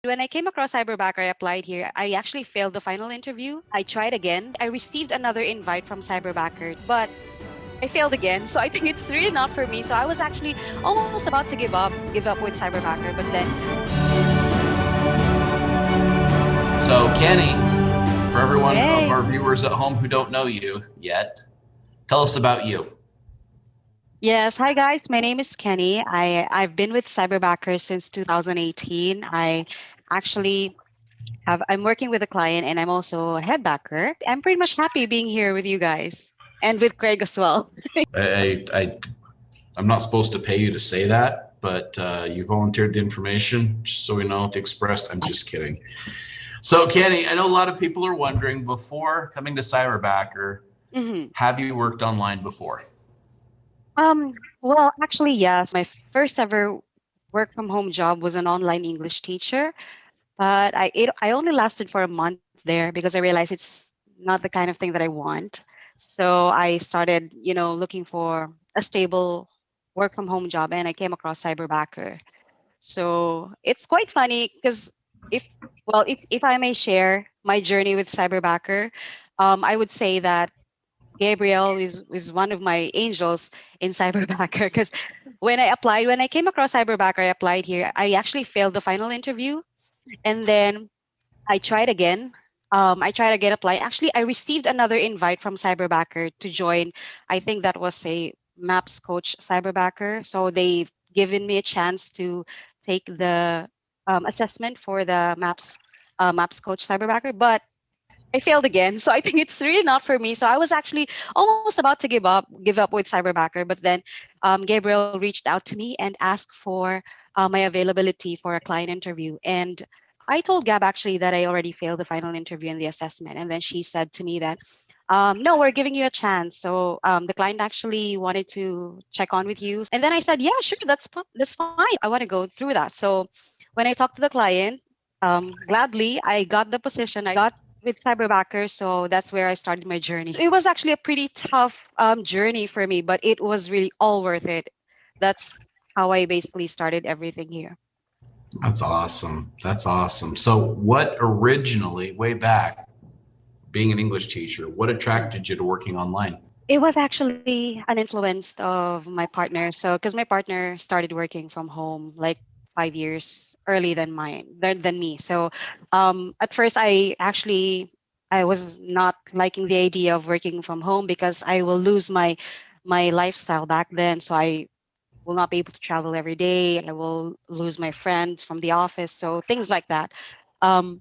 When I came across Cyberbacker, I applied here. I actually failed the final interview. I tried again. I received another invite from Cyberbacker, but I failed again. So I think it's really not for me. So I was actually almost about to give up with Cyberbacker, but then. So Kenny, for everyone of Hey. our viewers at home who don't know you yet, tell us about you. Yes, hi guys. My name is Kenny. I've been with Cyberbacker since 2018. Actually I'm working with a client and I'm also a headbacker. I'm pretty much happy being here with you guys and with Craig as well. I'm not supposed to pay you to say that, but you volunteered the information, just so we know the expressed. I'm just kidding. So Kenny, I know a lot of people are wondering, before coming to Cyberbacker, hmm have you worked online before? Well, actually, yes. My first ever work from home job was an online English teacher, but I only lasted for a month there because I realized it's not the kind of thing that I want. So I started, looking for a stable work from home job, and I came across Cyberbacker. So it's quite funny because if if I may share my journey with Cyberbacker, I would say that Gabriel is one of my angels in Cyberbacker because when I came across Cyberbacker, I applied here. I actually failed the final interview, and then I tried again. I tried again apply. Actually, I received another invite from Cyberbacker to join. I think that was a Maps coach Cyberbacker. So they've given me a chance to take the assessment for the Maps coach Cyberbacker, but I failed again. So I think it's really not for me. So I was actually almost about to give up with Cyberbacker, but then Gabriel reached out to me and asked for my availability for a client interview. And I told Gab actually that I already failed the final interview and the assessment. And then she said to me that, no, we're giving you a chance. So the client actually wanted to check on with you. And then I said, yeah, sure, that's fine. I want to go through that. So when I talked to the client, gladly, I got the position. I got with Cyberbacker, so that's where I started my journey. It was actually a pretty tough journey for me, but it was really all worth it. That's how I basically started everything here. That's awesome. That's awesome. So, what originally, way back, being an English teacher, what attracted you to working online? It was actually an influence of my partner. So, because my partner started working from home like 5 years early than me. So, at first, I was not liking the idea of working from home because I will lose my lifestyle back then. So I will not be able to travel every day. I will lose my friends from the office. So things like that. Um,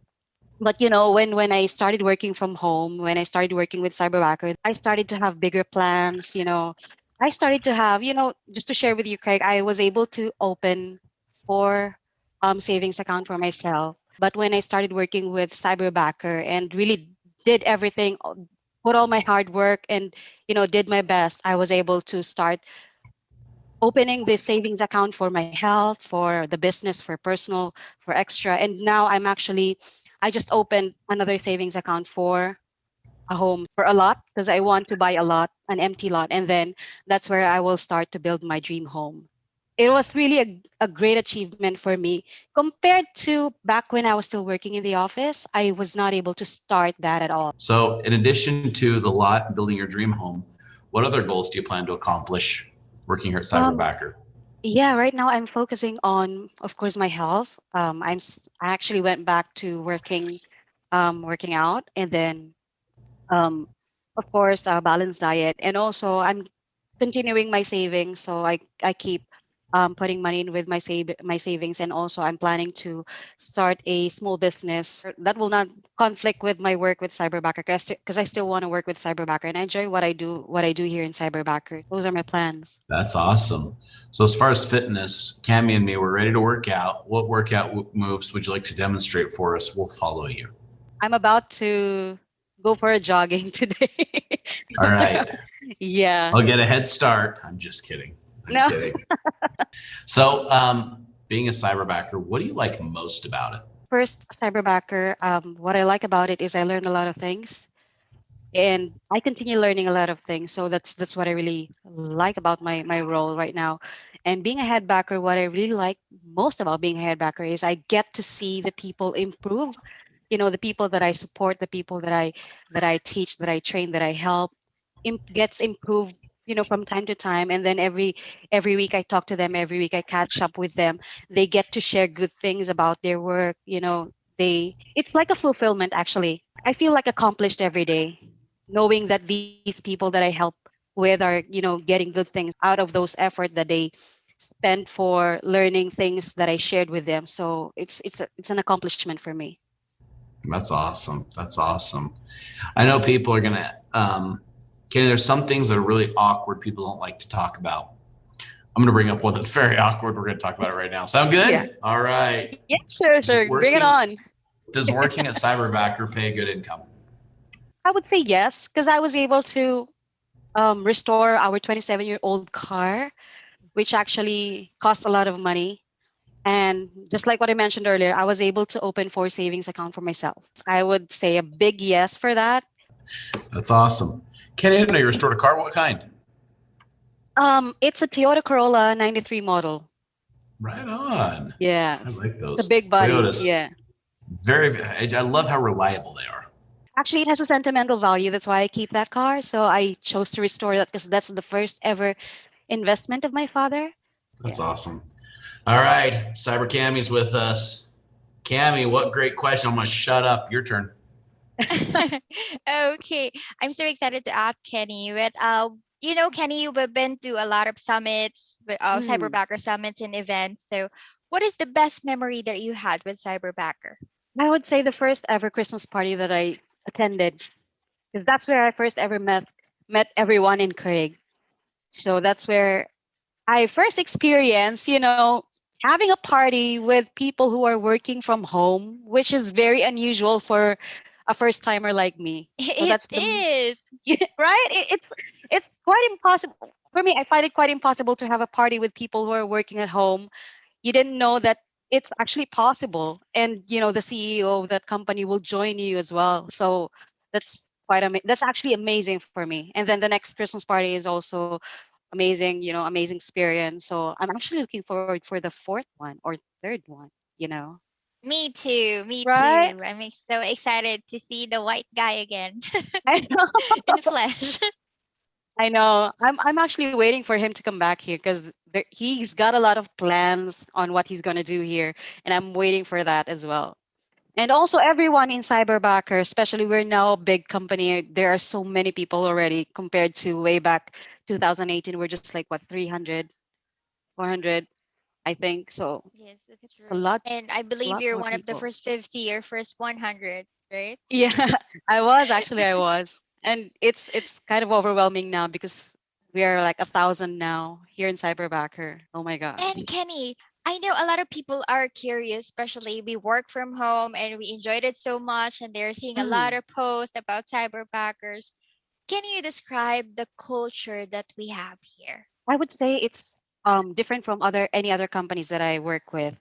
but when I started working from home, when I started working with Cyberbacker, I started to have bigger plans. I started to have, just to share with you, Craig, I was able to open four savings account for myself. But when I started working with Cyberbacker and really did everything, put all my hard work and did my best, I was able to start opening this savings account for my health, for the business, for personal, for extra. And now I just opened another savings account for a home, for a lot, because I want to buy a lot, an empty lot. And then that's where I will start to build my dream home. It was really a great achievement for me. Compared to back when I was still working in the office, I was not able to start that at all. So, in addition to the lot and building your dream home, what other goals do you plan to accomplish working here at Um, Cyberbacker? Yeah, right now I'm focusing on, of course, my health. I actually went back to working out, and then, um, of course, a balanced diet, and also I'm continuing my savings. So I keep putting money in with my savings, and also I'm planning to start a small business that will not conflict with my work with Cyberbacker, because I still want to work with Cyberbacker, and I enjoy what I do here in Cyberbacker. Those are my plans. That's awesome. So, as far as fitness, Cami and me, we're ready to work out. What workout moves would you like to demonstrate for us? We'll follow you. I'm about to go for a jogging today. All After, right. yeah. I'll get a head start. I'm just kidding. I'm No. kidding. So, being a cyberbacker, what do you like most about it? First, Cyberbacker, what I like about it is I learned a lot of things and I continue learning a lot of things. So that's what I really like about my role right now. And being a headbacker, what I really like most about being a headbacker is I get to see the people improve. The people that I support, the people that I teach, that I train, that I help, gets improved. From time to time, and then every week I talk to them. Every week I catch up with them. They get to share good things about their work. It's like a fulfillment. Actually, I feel like accomplished every day, knowing that these people that I help with are getting good things out of those effort that they spent for learning things that I shared with them. So it's an accomplishment for me. That's awesome. That's awesome. I know people are gonna. Kenny, there's some things that are really awkward. People don't like to talk about. I'm gonna bring up one that's very awkward. We're gonna talk about it right now. Sound Yeah. good? All right. Yeah, sure, Does sure. Bring it working on. does working at Cyberbacker pay good income? I would say yes, because I was able to restore our 27-year-old car, which actually cost a lot of money. And just like what I mentioned earlier, I was able to open 4 savings account for myself. I would say a big yes for that. That's awesome. Kenny, I didn't know you restored a car. What kind? It's a Toyota Corolla 93 model. Right on. I Yes. like It's a those big body. Toyotas. Yeah. I love how reliable they are. Actually, it has a sentimental value. That's why I keep that car. So I chose to restore that because that's the first ever investment of my father. That's Yeah. awesome. All right, Cyber Cammy's with us. Cammy, what great question. I'm gonna shut up. Your turn. Okay, I'm so excited to ask Kenny. But Kenny, you've been to a lot of summits, Mm. Cyberbacker summits and events. So, what is the best memory that you had with Cyberbacker? I would say the first ever Christmas party that I attended, because that's where I first ever met everyone in Craig. So that's where I first experienced, having a party with people who are working from home, which is very unusual for a first timer like me. So It that's is. right. It's quite impossible for me. I find it quite impossible to have a party with people who are working at home. You didn't know that it's actually possible, and the CEO of that company will join you as well. So that's actually amazing for me. And then the next Christmas party is also amazing, amazing experience. So I'm actually looking forward for the fourth one or third one, you know. Me too. Me Right? too. So excited to see the white guy again I know. in the flesh. I know. I'm actually waiting for him to come back here because he's got a lot of plans on what he's going to do here, and I'm waiting for that as well. And also everyone in Cyberbacker, especially we're now a big company. There are so many people already compared to way back 2018. We're just like what 300, 400, I think. So Yes, that's it's a true. lot, And I it's a believe lot you're more one of the people. first 50 or first 100, right? Yeah, I was, and it's kind of overwhelming now because we are like 1,000 now here in Cyberbacker. Oh my And gosh. Kenny, I know a lot of people are curious, especially we work from home and we enjoyed it so much, and they're seeing a lot Mm. of posts about cyberbackers. Can you describe the culture that we have here? I would say it's different from other any other companies that I work with.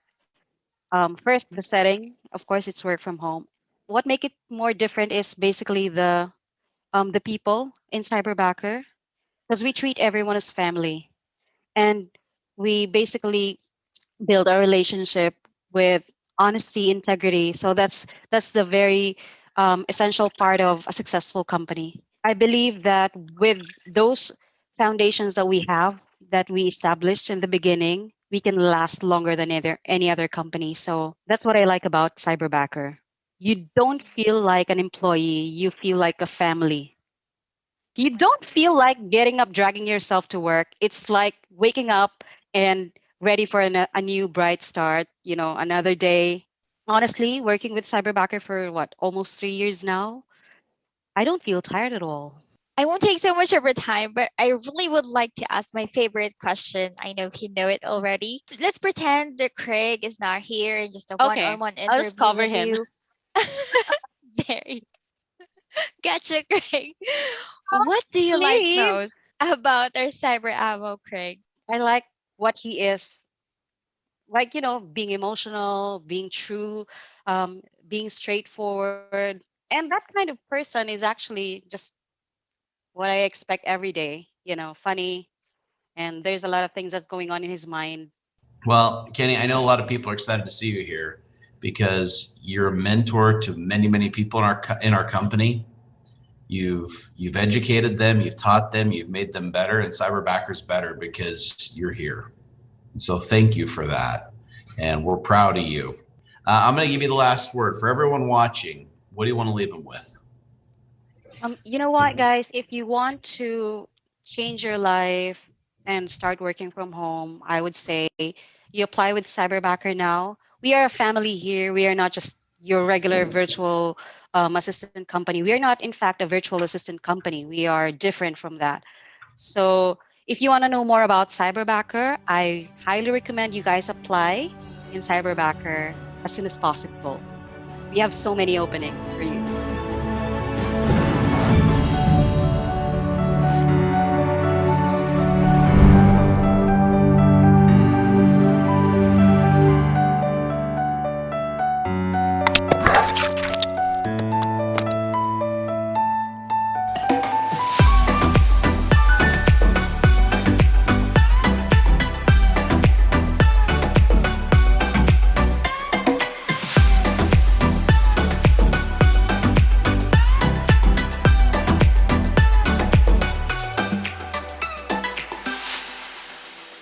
First, the setting. Of course, it's work from home. What make it more different is basically the people in Cyberbacker, because we treat everyone as family, and we basically build a relationship with honesty, integrity. So that's the very essential part of a successful company. I believe that with those foundations that we have, that we established in the beginning, we can last longer than any other company. So that's what I like about Cyberbacker. You don't feel like an employee, you feel like a family. You don't feel like getting up, dragging yourself to work. It's like waking up and ready for a new bright start, another day. Honestly, working with Cyberbacker for what, almost 3 years now, I don't feel tired at all. I won't take so much of your time, but I really would like to ask my favorite question. I know you know it already. So let's pretend that Craig is not here and just a Okay, one-on-one I'll just interview cover with him. you. There you gotcha, Craig. What do you like Please. most about our cyber ammo, Craig? I like what he is, like, being emotional, being true, being straightforward. And that kind of person is actually just what I expect every day, funny, and there's a lot of things that's going on in his mind. Well, Kenny, I know a lot of people are excited to see you here because you're a mentor to many, many people in our company. You've educated them, you've taught them, you've made them better, and Cyberbacker's better because you're here. So thank you for that, and we're proud of you. I'm going to give you the last word for everyone watching. What do you want to leave them with? You know what, guys? If you want to change your life and start working from home, I would say you apply with Cyberbacker now. We are a family here. We are not just your regular virtual assistant company. We are not, in fact, a virtual assistant company. We are different from that. So if you want to know more about Cyberbacker, I highly recommend you guys apply in Cyberbacker as soon as possible. We have so many openings for you.